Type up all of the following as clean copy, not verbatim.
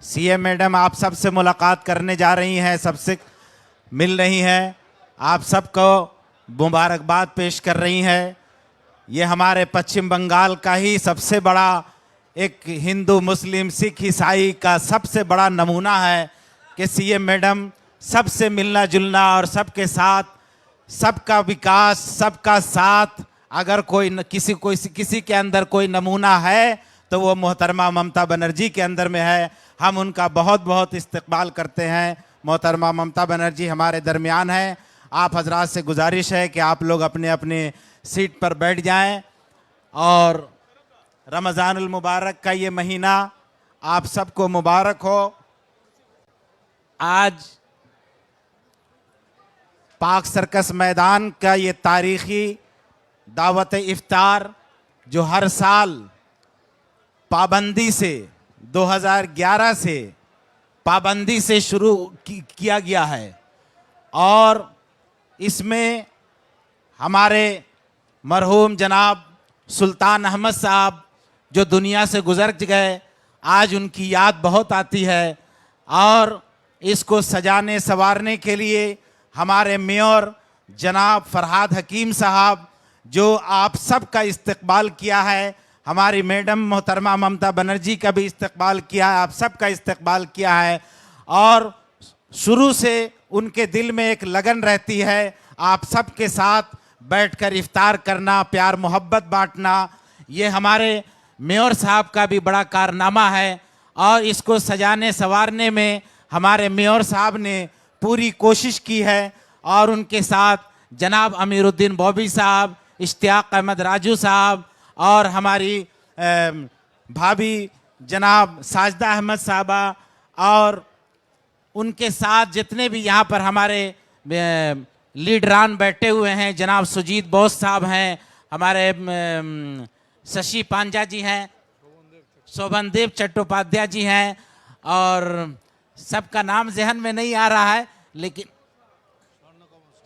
CM madam आप सबसे मुलाकात करने जा रही हैं, सबसे मिल रही हैं, आप सबको मुबारकबाद पेश कर रही हैं। ये हमारे पश्चिम बंगाल का ही सबसे बड़ा एक हिंदू मुस्लिम सिख ईसाई का सबसे बड़ा नमूना है कि सीएम मैडम सबसे मिलना जुलना और सबके साथ सबका विकास सबका साथ। अगर किसी के अंदर कोई नमूना है तो वो मोहतरमा ममता बनर्जी के अंदर में है। हम उनका बहुत बहुत इस्तकबाल करते हैं। मोहतरमा ममता बनर्जी हमारे दरमियान हैं। आप हजरात से गुजारिश है कि आप लोग अपने अपने सीट पर बैठ जाएं और रमज़ानुल मुबारक का ये महीना आप सबको मुबारक हो। आज पाक सर्कस मैदान का ये तारीख़ी दावत इफ्तार जो हर साल पाबंदी से 2011 से पाबंदी से शुरू किया गया है और इसमें हमारे मरहूम जनाब सुल्तान अहमद साहब जो दुनिया से गुजर गए, आज उनकी याद बहुत आती है और इसको सजाने संवारने के लिए हमारे मेयर जनाब फरहाद हकीम साहब जो आप सब का इस्तकबाल किया है, हमारी मैडम मोहतरमा ममता बनर्जी का भी इस्तकबाल किया है, आप सब का इस्तकबाल किया है और शुरू से उनके दिल में एक लगन रहती है आप सब के साथ बैठकर इफ्तार करना, प्यार मोहब्बत बांटना। ये हमारे मेयर साहब का भी बड़ा कारनामा है और इसको सजाने संवारने में हमारे मेयर साहब ने पूरी कोशिश की है और उनके साथ जनाब अमीरुद्दीन बॉबी साहब, इश्तियाक अहमद राजू साहब और हमारी भाभी जनाब साजदा अहमद साहबा और उनके साथ जितने भी यहाँ पर हमारे लीडरान बैठे हुए हैं, जनाब सुजीत बोस साहब हैं, हमारे शशि पांजा जी हैं, शोभनदेव चट्टोपाध्याय जी हैं और सबका नाम जहन में नहीं आ रहा है लेकिन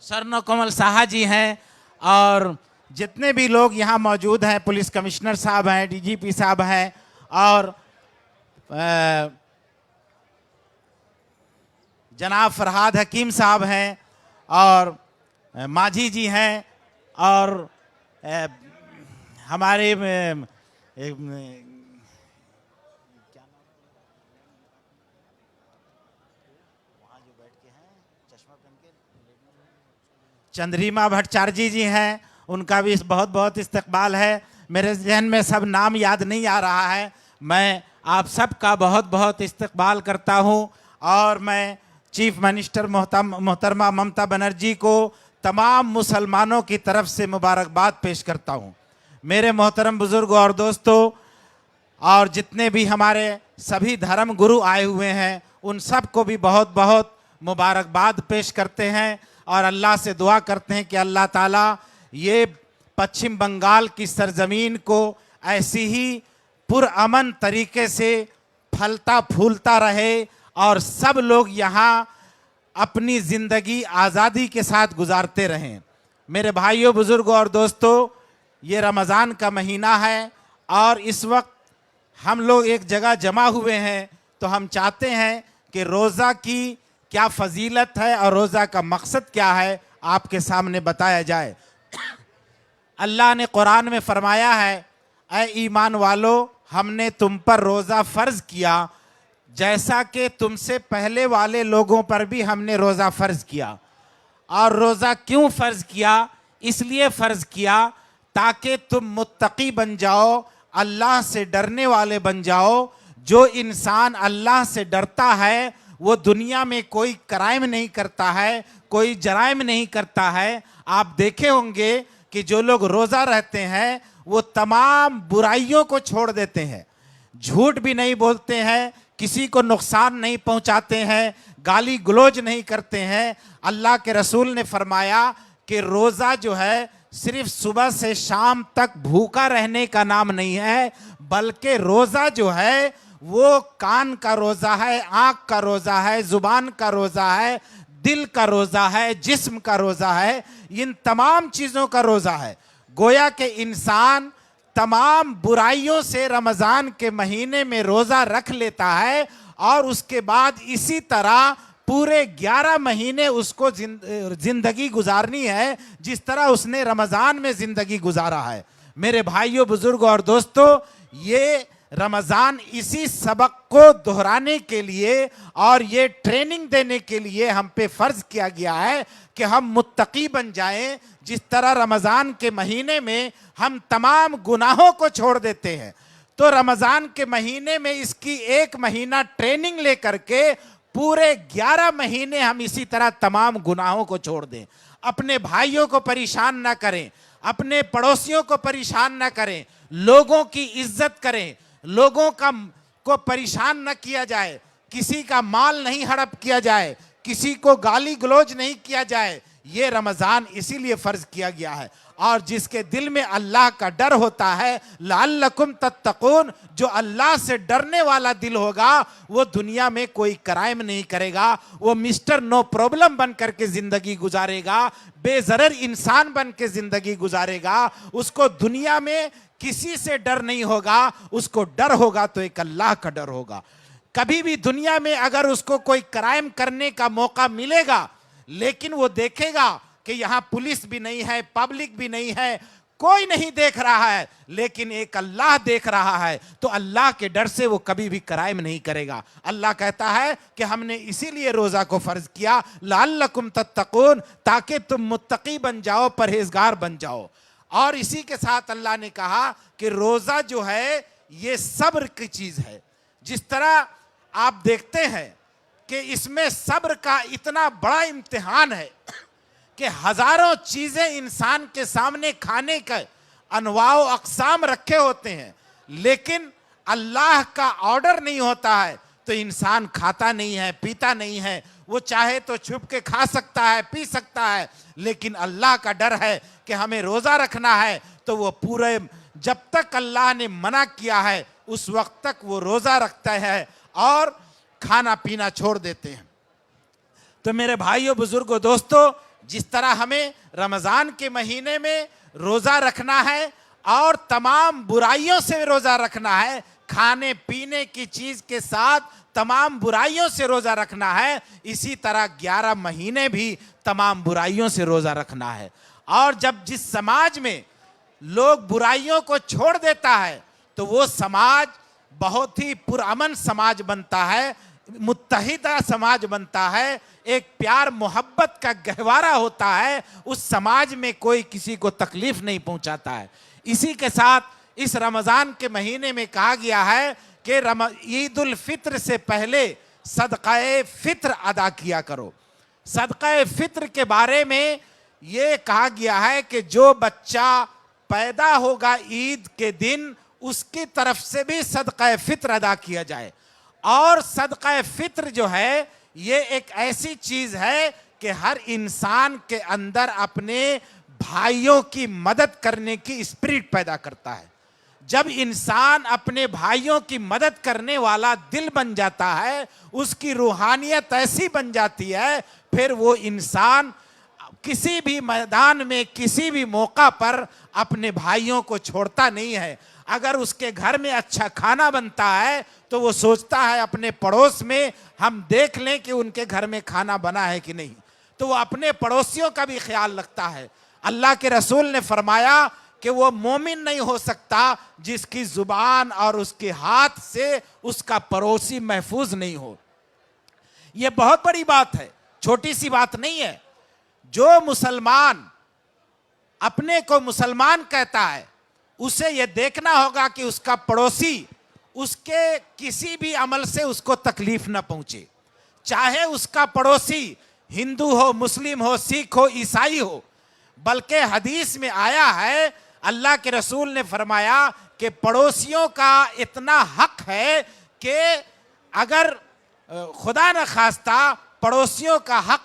स्वर्ण कमल साहा जी हैं और जितने भी लोग यहाँ मौजूद हैं, पुलिस कमिश्नर साहब हैं, डीजीपी साहब हैं और जनाब फरहाद हकीम साहब हैं और माझी जी हैं और हमारे चंद्रिमा भट्टाचार्य जी हैं, उनका भी बहुत बहुत इस्तकबाल है। मेरे जहन में सब नाम याद नहीं आ रहा है। मैं आप सबका बहुत बहुत इस्तकबाल करता हूं और मैं चीफ मिनिस्टर मोहतरमा ममता बनर्जी को तमाम मुसलमानों की तरफ से मुबारकबाद पेश करता हूं। मेरे मोहतरम बुजुर्ग और दोस्तों और जितने भी हमारे सभी धर्म गुरु आए हुए हैं उन सब को भी बहुत बहुत मुबारकबाद पेश करते हैं और अल्लाह से दुआ करते हैं कि अल्लाह ताला ये पश्चिम बंगाल की सरजमीन को ऐसी ही पुरअमन तरीके से फलता फूलता रहे और सब लोग यहाँ अपनी ज़िंदगी आज़ादी के साथ गुजारते रहें। मेरे भाइयों बुज़ुर्गों और दोस्तों, ये रमज़ान का महीना है और इस वक्त हम लोग एक जगह जमा हुए हैं तो हम चाहते हैं कि रोज़ा की क्या फजीलत है और रोज़ा का मकसद क्या है आपके सामने बताया जाए। अल्लाह ने कुरान में फरमाया है, ऐ ईमान वालों, हमने तुम पर रोज़ा फ़र्ज़ किया जैसा कि तुमसे पहले वाले लोगों पर भी हमने रोज़ा फ़र्ज़ किया। और रोज़ा क्यों फ़र्ज़ किया? इसलिए फ़र्ज़ किया ताकि तुम मुत्तकी बन जाओ, अल्लाह से डरने वाले बन जाओ। जो इंसान अल्लाह से डरता है वो दुनिया में कोई क्राइम नहीं करता है, कोई जराइम नहीं करता है। आप देखे होंगे कि जो लोग रोज़ा रहते हैं वो तमाम बुराइयों को छोड़ देते हैं, झूठ भी नहीं बोलते हैं, किसी को नुकसान नहीं पहुंचाते हैं, गाली गलौज नहीं करते हैं। अल्लाह के रसूल ने फरमाया कि रोज़ा जो है सिर्फ सुबह से शाम तक भूखा रहने का नाम नहीं है, बल्कि रोज़ा जो है वो कान का रोज़ा है, आँख का रोज़ा है, ज़ुबान का रोज़ा है, दिल का रोज़ा है, जिस्म का रोज़ा है, इन तमाम चीज़ों का रोज़ा है। गोया के इंसान तमाम बुराइयों से रमज़ान के महीने में रोज़ा रख लेता है और उसके बाद इसी तरह पूरे 11 महीने उसको जिंदगी गुजारनी है जिस तरह उसने रमजान में जिंदगी गुजारा है। मेरे भाइयों, बुजुर्गों और दोस्तों, ये रमजान इसी सबक को दोहराने के लिए और ये ट्रेनिंग देने के लिए हम पे फर्ज किया गया है कि हम मुत्तकी बन जाएं। जिस तरह रमजान के महीने में हम तमाम गुनाहों को छोड़ देते हैं, तो रमजान के महीने में इसकी 1 महीना ट्रेनिंग लेकर के पूरे 11 महीने हम इसी तरह तमाम गुनाहों को छोड़ दें। अपने भाइयों को परेशान ना करें, अपने पड़ोसियों को परेशान ना करें, लोगों की इज्जत करें, लोगों को परेशान न किया जाए, किसी का माल नहीं हड़प किया जाए, किसी को गाली गलौज नहीं किया जाए। ये रमजान इसीलिए फर्ज किया गया है। और जिसके दिल में अल्लाह का डर होता है, लअल्लकुम तत्तकून, जो अल्लाह से डरने वाला दिल होगा वो दुनिया में कोई क्राइम नहीं करेगा, वो मिस्टर नो प्रॉब्लम बन करके जिंदगी गुजारेगा, बेजरर इंसान बन के जिंदगी गुजारेगा। उसको दुनिया में किसी से डर नहीं होगा, उसको डर होगा तो एक अल्लाह का डर होगा। कभी भी दुनिया में अगर उसको कोई क्राइम करने का मौका मिलेगा, लेकिन वो देखेगा कि यहां पुलिस भी नहीं है, पब्लिक भी नहीं है, कोई नहीं देख रहा है, लेकिन एक अल्लाह देख रहा है, तो अल्लाह के डर से वो कभी भी क्राइम नहीं करेगा। अल्लाह कहता है कि हमने इसीलिए रोजा को फर्ज किया, लअल्लकुम तत्तकून, ताकि तुम मुत्तकी बन जाओ, परहेजगार बन जाओ। और इसी के साथ अल्लाह ने कहा कि रोजा जो है ये सब्र की चीज है। जिस तरह आप देखते हैं कि इसमें सब्र का इतना बड़ा इम्तिहान है कि हजारों चीजें इंसान के सामने खाने का अनवाओ अक़साम रखे होते हैं, लेकिन अल्लाह का ऑर्डर नहीं होता है तो इंसान खाता नहीं है, पीता नहीं है। वो चाहे तो छुप के खा सकता है, पी सकता है, लेकिन अल्लाह का डर है कि हमें रोजा रखना है, तो वो पूरे जब तक अल्लाह ने मना किया है उस वक्त तक वो रोजा रखता है और खाना पीना छोड़ देते हैं। तो मेरे भाइयों, बुजुर्गों, दोस्तों, जिस तरह हमें रमजान के महीने में रोजा रखना है और तमाम बुराइयों से रोजा रखना है, खाने पीने की चीज के साथ तमाम बुराइयों से रोजा रखना है, इसी तरह 11 महीने भी तमाम बुराइयों से रोजा रखना है। और जब जिस समाज में लोग बुराइयों को छोड़ देता है तो वो समाज बहुत ही पुरअमन समाज बनता है, मुत्तहिदा समाज बनता है, एक प्यार मोहब्बत का गहवारा होता है। उस समाज में कोई किसी को तकलीफ नहीं पहुंचाता है। इसी के साथ इस रमजान के महीने में कहा गया है कि ईद उल फित्र से पहले सदक़ाए फित्र अदा किया करो। सदक़ाए फित्र के बारे में ये कहा गया है कि जो बच्चा पैदा होगा ईद के दिन, उसकी तरफ से भी सदक़ाए फित्र अदा किया जाए। और सदक़ाए फित्र जो है ये एक ऐसी चीज है कि हर इंसान के अंदर अपने भाइयों की मदद करने की स्पिरिट पैदा करता है। जब इंसान अपने भाइयों की मदद करने वाला दिल बन जाता है, उसकी रूहानियत ऐसी बन जाती है, फिर वो इंसान किसी भी मैदान में, किसी भी मौका पर अपने भाइयों को छोड़ता नहीं है। अगर उसके घर में अच्छा खाना बनता है तो वो सोचता है अपने पड़ोस में हम देख लें कि उनके घर में खाना बना है कि नहीं, तो वो अपने पड़ोसियों का भी ख्याल रखता है। अल्लाह के रसूल ने फरमाया कि वो मोमिन नहीं हो सकता जिसकी जुबान और उसके हाथ से उसका पड़ोसी महफूज नहीं हो। ये बहुत बड़ी बात है, छोटी सी बात नहीं है। जो मुसलमान अपने को मुसलमान कहता है, उसे यह देखना होगा कि उसका पड़ोसी उसके किसी भी अमल से उसको तकलीफ ना पहुंचे। चाहे उसका पड़ोसी हिंदू हो, मुस्लिम हो, सिख हो, ईसाई हो। बल्कि हदीस में आया है, अल्लाह के रसूल ने फरमाया कि पड़ोसियों का इतना हक है कि अगर खुदा न खास्ता पड़ोसियों का हक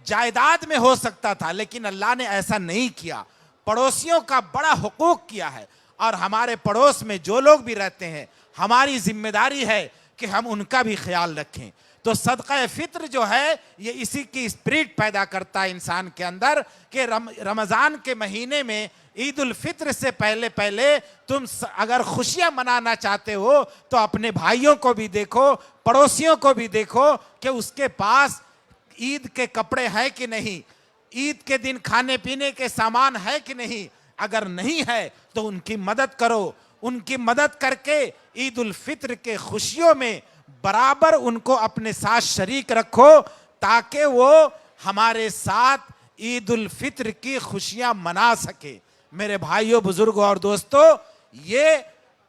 जायदाद में हो सकता था, लेकिन अल्लाह ने ऐसा नहीं किया। पड़ोसियों का बड़ा हुकूक किया है। और हमारे पड़ोस में जो लोग भी रहते हैं, हमारी जिम्मेदारी है कि हम उनका भी ख्याल रखें। तो सदका फित्र जो है ये इसी की स्पिरिट पैदा करता है इंसान के अंदर कि रमजान के महीने में ईद उल फित्र से पहले पहले तुम अगर खुशियां मनाना चाहते हो तो अपने भाइयों को भी देखो, पड़ोसियों को भी देखो कि उसके पास ईद के कपड़े हैं कि नहीं, ईद के दिन खाने पीने के सामान है कि नहीं। अगर नहीं है तो उनकी मदद करो, उनकी मदद करके ईद उल फित्र के खुशियों में बराबर उनको अपने साथ शरीक रखो ताकि वो हमारे साथ ईद उल फित्र की खुशियां मना सके। मेरे भाइयों, बुजुर्गों और दोस्तों, ये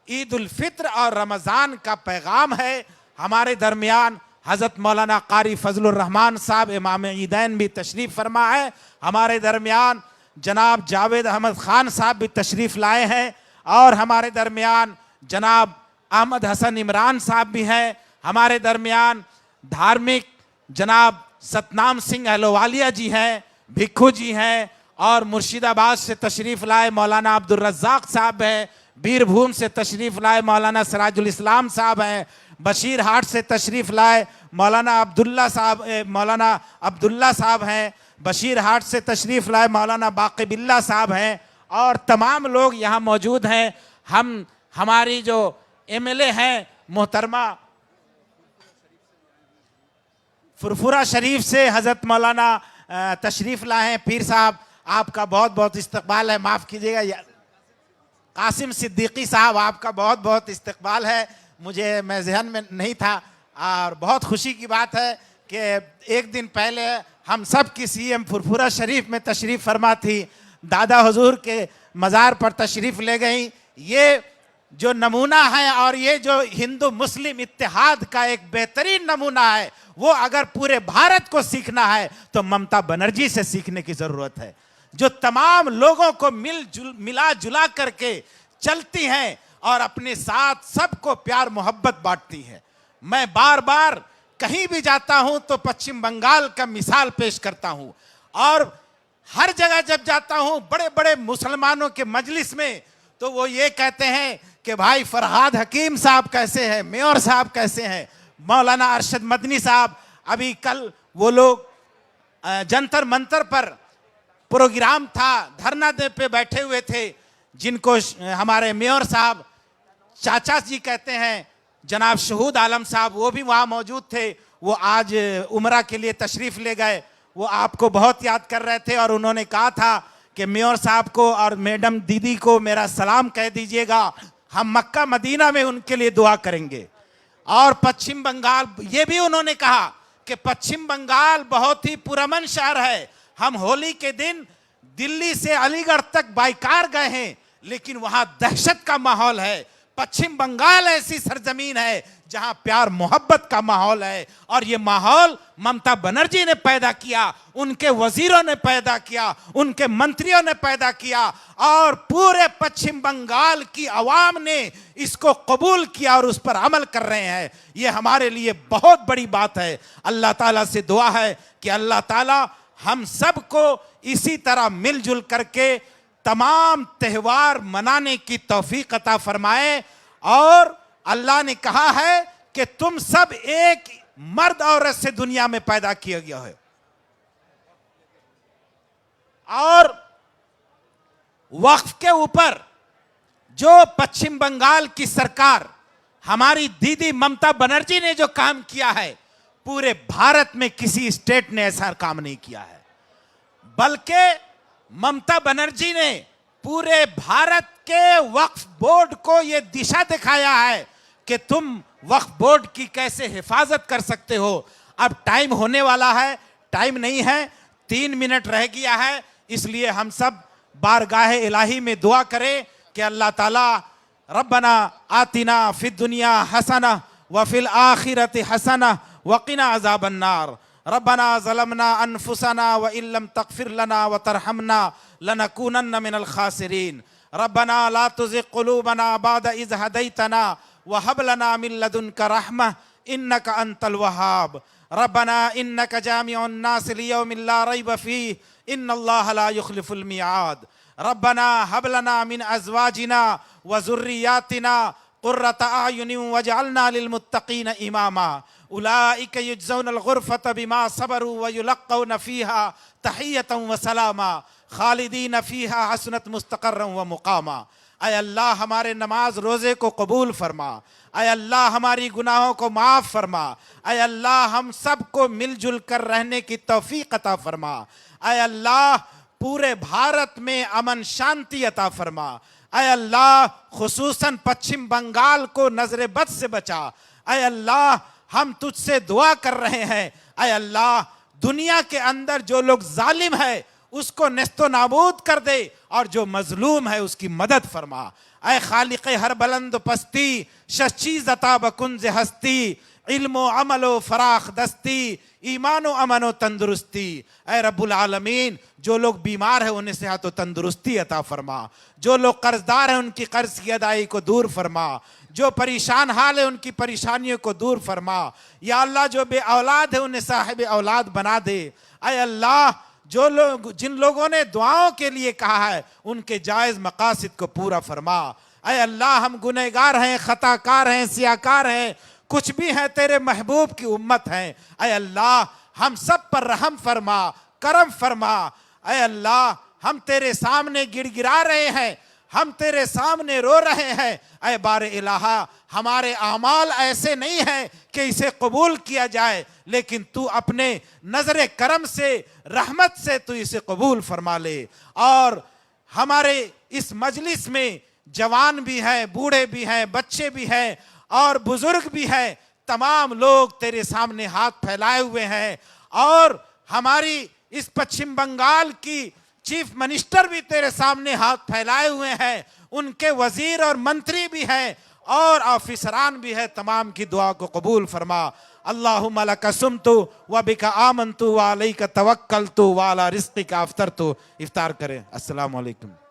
ईद उल फित्र और रमज़ान का पैगाम है। हमारे दरमियान हज़रत मौलाना कारी फजलुर रहमान साहब इमाम ईदैन भी तशरीफ़ फरमा है। हमारे दरमियान जनाब जावेद अहमद ख़ान साहब भी तशरीफ़ लाए हैं और हमारे दरमियान जनाब अहमद हसन इमरान साहब भी हैं। हमारे दरमियान धार्मिक जनाब सतनाम सिंह अहलोवालिया जी हैं, भिक्खू जी हैं और मुर्शिदाबाद से तशरीफ़ लाए मौलाना अब्दुल रज़्ज़ाक़ साहब हैं, बीरभूम से तशरीफ़ लाए मौलाना सिराजुल इस्लाम साहब हैं, बशीर हाट से तशरीफ़ लाए मौलाना अब्दुल्ला साहब हैं, बशीर हाट से तशरीफ़ लाए मौलाना बाक़ी बिल्ला साहब हैं और तमाम लोग यहाँ मौजूद हैं। हमारी जो एमएलए हैं मोहतरमा फुरफुरा शरीफ से हज़रत मौलाना तशरीफ़ लाए हैं, पीर साहब आपका बहुत बहुत इस्तकबाल है, माफ़ कीजिएगा कासिम सिद्दीकी साहब आपका बहुत बहुत इस्तकबाल है, मैं जहन में नहीं था। और बहुत खुशी की बात है कि एक दिन पहले हम सब की सीएम फुरफुरा शरीफ में तशरीफ़ फरमा थी, दादा हुजूर के मज़ार पर तशरीफ़ ले गई। ये जो नमूना है और ये जो हिंदू मुस्लिम इत्तेहाद का एक बेहतरीन नमूना है, वो अगर पूरे भारत को सीखना है तो ममता बनर्जी से सीखने की ज़रूरत है, जो तमाम लोगों को मिला जुला करके चलती हैं और अपने साथ सबको प्यार मोहब्बत बांटती है। मैं बार बार कहीं भी जाता हूं तो पश्चिम बंगाल का मिसाल पेश करता हूं और हर जगह जब जाता हूं बड़े बड़े मुसलमानों के मजलिस में तो वो ये कहते हैं कि भाई फरहाद हकीम साहब कैसे हैं, मेयर साहब कैसे हैं, मौलाना अरशद मदनी साहब। अभी कल वो लोग जंतर मंतर पर प्रोग्राम था, धरना दे पे बैठे हुए थे, जिनको हमारे मेयर साहब चाचा जी कहते हैं, जनाब शहूद आलम साहब, वो भी वहाँ मौजूद थे। वो आज उम्रा के लिए तशरीफ़ ले गए, वो आपको बहुत याद कर रहे थे और उन्होंने कहा था कि मेयर साहब को और मैडम दीदी को मेरा सलाम कह दीजिएगा, हम मक्का मदीना में उनके लिए दुआ करेंगे। और पश्चिम बंगाल, ये भी उन्होंने कहा कि पश्चिम बंगाल बहुत ही पुरअमन शहर है, हम होली के दिन दिल्ली से अलीगढ़ तक बाइकार गए हैं लेकिन वहां दहशत का माहौल है। पश्चिम बंगाल ऐसी सरजमीन है जहां प्यार मोहब्बत का माहौल है और ये माहौल ममता बनर्जी ने पैदा किया, उनके वजीरों ने पैदा किया, उनके मंत्रियों ने पैदा किया और पूरे पश्चिम बंगाल की आवाम ने इसको कबूल किया और उस पर अमल कर रहे हैं। ये हमारे लिए बहुत बड़ी बात है। अल्लाह ताला से दुआ है कि अल्लाह ताला हम सबको इसी तरह मिलजुल करके तमाम त्यौहार मनाने की तौफीक अता फरमाए। और अल्लाह ने कहा है कि तुम सब एक मर्द औरत से दुनिया में पैदा किया गया है। और वक्फ के ऊपर जो पश्चिम बंगाल की सरकार, हमारी दीदी ममता बनर्जी ने जो काम किया है, पूरे भारत में किसी स्टेट ने ऐसा काम नहीं किया है, बल्कि ममता बनर्जी ने पूरे भारत के वक्फ बोर्ड को यह दिशा दिखाया है कि तुम वक्फ बोर्ड की कैसे हिफाजत कर सकते हो। अब टाइम होने वाला है, टाइम नहीं है, 3 मिनट रह गया है, इसलिए हम सब बारगाह इलाही में दुआ करें कि अल्लाह ताला रब्बना आतिना फिद दुनिया हसना व फिल आखिरति हसना वक़िना अज़ाबन्नार रब्बना ज़लमना अनफुसना व इल्लम तग़फ़िर लना व तरहमना लनकूनन्न मिनल खासिरीन रब्बना ला तुज़िग़ क़ुलूबना बअद इज़ हदैतना व हब लना मिन लदुनका रहमह इन्नका अंतल वहाब रब्बना इन्नका जामिउन नास लियौमिन ला रैब फ़ीह इन्नल्लाह ला युख़्लिफ़ुल मिआद रब्बना हब लना मिन अज़वाजिना व ज़ुर्रिय्यातिना कुर्रत आयुनि वजअलना लिलमुत्तकीन इमामा उलाइका युजज़ौनल गुरफत बिमा सबरू व युलक़्क़ौन फ़ीहा तहियतन व सलामा खालिदीन फ़ीहा हसनत मुस्तक़र्रन व मुक़ामा। ऐ अल्लाह हमारे नमाज रोज़े को कबूल फरमा, ऐ अल्लाह हमारी गुनाहों को माफ़ फरमा, ऐ अल्लाह हम सबको मिलजुल कर रहने की तौफ़ीक़ अता फरमा, ऐ अल्लाह पूरे भारत में अमन शांति अता फरमा, ऐ अल्लाह खुसूसन पश्चिम बंगाल को नजर बद से बचा, ऐ अल्लाह हम तुझसे दुआ कर रहे हैं, ऐ अल्लाह दुनिया के अंदर जो लोग जालिम है उसको नेस्तो नाबूद कर दे और जो मजलूम है उसकी मदद फरमा। ऐ खालिक हर बुलंद पस्ती शचीज अता बकुंज हस्ती इल्मो अमलो फराख दस्ती ईमानो अमनो तंदुरुस्ती। ऐ रब्बुल आलमीन जो लोग बीमार है उन्हें सेहत व तंदुरुस्ती अता फरमा, जो लोग कर्जदार हैं उनकी कर्ज की अदाई को दूर फरमा, जो परेशान हाल है उनकी परेशानियों को दूर फरमा। या अल्लाह जो बे औलाद है उन्हें साहिब औलाद बना दे। ऐ अल्लाह जो लोग जिन लोगों ने दुआओं के लिए कहा है उनके जायज़ मकासिद को पूरा फरमा। ऐ अल्लाह हम गुनहगार हैं, खताकार हैं, सियाकार हैं, कुछ भी हैं तेरे महबूब की उम्मत हैं। ऐ अल्लाह हम सब पर रहम फरमा, करम फरमा। ऐ अल्लाह हम तेरे सामने गिड़गिड़ा रहे हैं, हम तेरे सामने रो रहे हैं। ऐ बारे इलाहा हमारे आमाल ऐसे नहीं हैं कि इसे कबूल किया जाए, लेकिन तू अपने नजर करम से रहमत से तू इसे कबूल फरमा ले। और हमारे इस मजलिस में जवान भी हैं, बूढ़े भी हैं, बच्चे भी हैं और बुजुर्ग भी हैं, तमाम लोग तेरे सामने हाथ फैलाए हुए हैं। और हमारी इस पश्चिम बंगाल की चीफ मिनिस्टर भी तेरे सामने हाथ फैलाए हुए हैं, उनके वजीर और मंत्री भी हैं और ऑफिसरान भी है। तमाम की दुआ को कबूल फरमा। अल्लाहुम्मा लका सुमतु व बिका आमनतु व अलैका तवक्कलतु व अला रिज़्क़िका अफ्तरतु। इफ्तार करें। अस्सलामु अलैकुम।